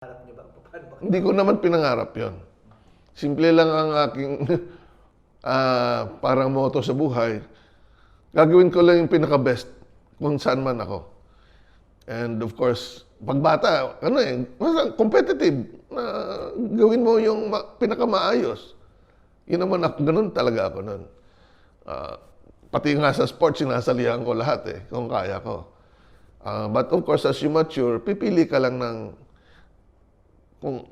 Harap niyo ba? Paano ba? Hindi ko naman pinangarap yon. Simple lang ang aking parang motto sa buhay. Gagawin ko lang yung pinaka-best kung saan man ako. And of course, pagbata, competitive. Na gawin mo yung pinaka-maayos. Yun naman ako, ganun talaga ako nun. Pati nga sa sports, sinasalihan ko lahat kung kaya ko. But of course, as you mature, pipili ka lang ng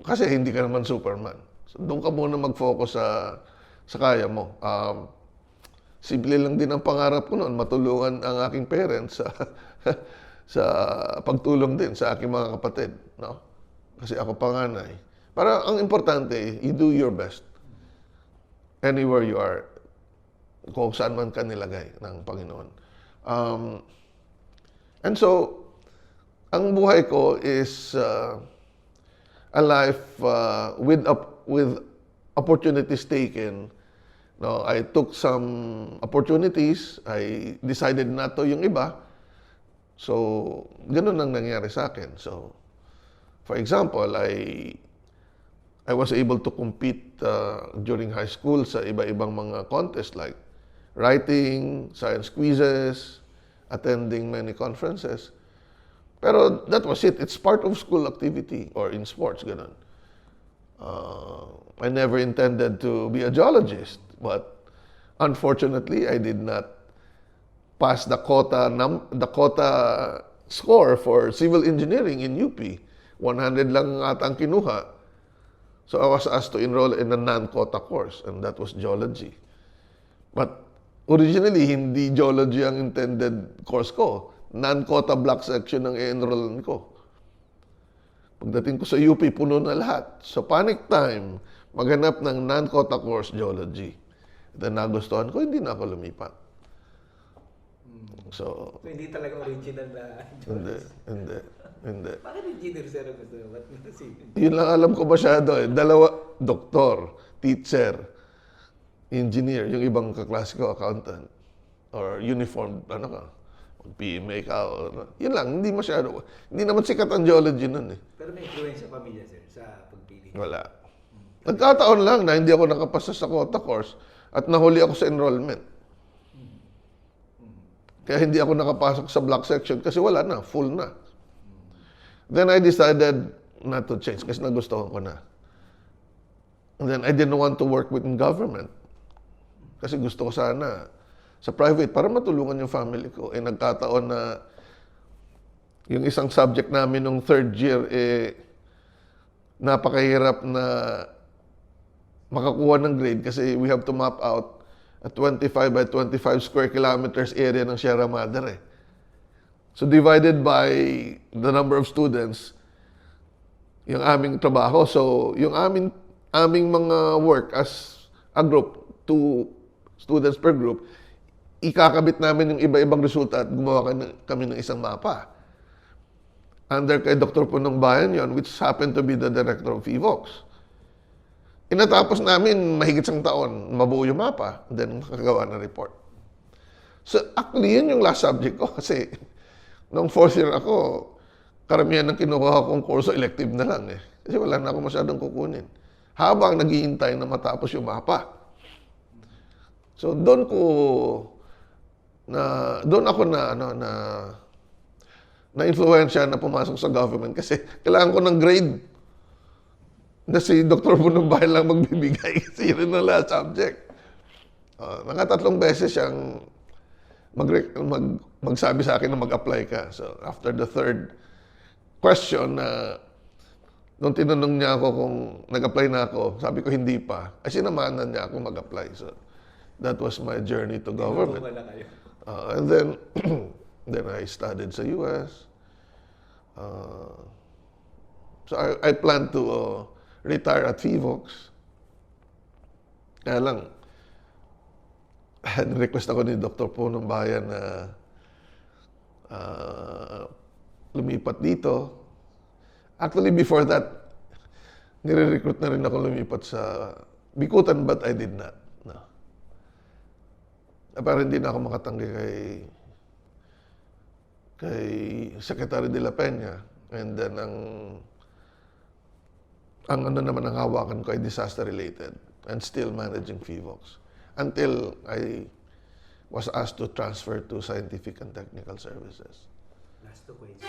kasi hindi ka naman Superman. So, doon ka muna mag-focus sa kaya mo. Simple lang din ang pangarap ko noon, matulungan ang aking parents sa sa pagtulong din sa aking mga kapatid, no? Kasi ako panganay. Para ang importante, you do your best. Anywhere you are, kung saan man ka nilagay ng Panginoon. And so, ang buhay ko is a life with opportunities taken. No, I took some opportunities. I decided not to yung iba. So, ganun ang nangyari sa akin. So, for example, I was able to compete during high school sa iba-ibang mga contest like writing, science quizzes, attending many conferences. Pero that was it. It's part of school activity or in sports, ganun. I never intended to be a geologist, but unfortunately, I did not pass the quota score for civil engineering in UP. 100 lang ata ang kinuha. So I was asked to enroll in a non-quota course, and that was geology. But originally, hindi geology ang intended course ko. Non-quota block section ang i-enrollan ko. Pagdating ko sa UP, puno na lahat. So panic time, maghanap ng non-quota course geology. Then nagustuhan ko, hindi na ako lumipat. So hindi talaga original na hindi. Bakit engineer sir ang gusto mo? Ba't Yun lang alam ko masyado Dalawa, doktor, teacher, engineer, yung ibang kaklase ko, accountant, or uniformed, PMA ka, yun lang, hindi masyado. Hindi naman sikat ang geology nun Pero may influence sa pamilya sir sa pagpili. Wala. Nagkataon lang na hindi ako nakapasa sa quota course at nahuli ako sa enrollment. Kaya hindi ako nakapasok sa block section kasi wala na, full na. Then I decided not to change kasi nagustuhan ko na. And then I didn't want to work within government. Kasi gusto ko sana sa private para matulungan yung family ko. Nagkataon na yung isang subject namin nung third year, napakahirap na makakuha ng grade kasi we have to map out a 25 by 25 square kilometers area ng Sierra Madre. So divided by the number of students, yung aming trabaho. So yung aming mga work as a group, 2 students per group, ikakabit namin yung iba-ibang resulta at gumawa kami ng isang mapa. Under kay Dr. Punong Bayan yon, which happened to be the director of FIVOX. Inatapos namin mahigit isang taon, mabuo yung mapa, then makagawa ng report. So actually, yun yung last subject ko kasi nung 4th year ako, karamihan ng kinukuha kong kurso elective na lang Kasi wala na ako masyadong kukunin. Habang naghihintay na matapos yung mapa. So doon ako na influensya na pumasok sa government kasi kailangan ko ng grade na si Dr. Bunumbay lang magbibigay kasi yun na last subject. Mga 3 beses siyang magsabi sa akin na mag-apply ka. So after the 3rd question nung tinanong niya ako kung nag-apply na ako, sabi ko hindi pa. Ay sinamanan niya ako mag-apply. So that was my journey to government. And then then I studied sa US. So I plan to retire at FIVOX. Kaya lang, request ako ni Dr. Punong Bayan na lumipat dito. Actually, before that, nire-recruit na rin ako lumipat sa Bikutan, but I did not. No. Pero hindi na ako makatanggi kay Secretary de la Peña. And then ang ang ano naman ang hawakan ko ay disaster related and still managing FIVOX until I was asked to transfer to scientific and technical services. Last two questions.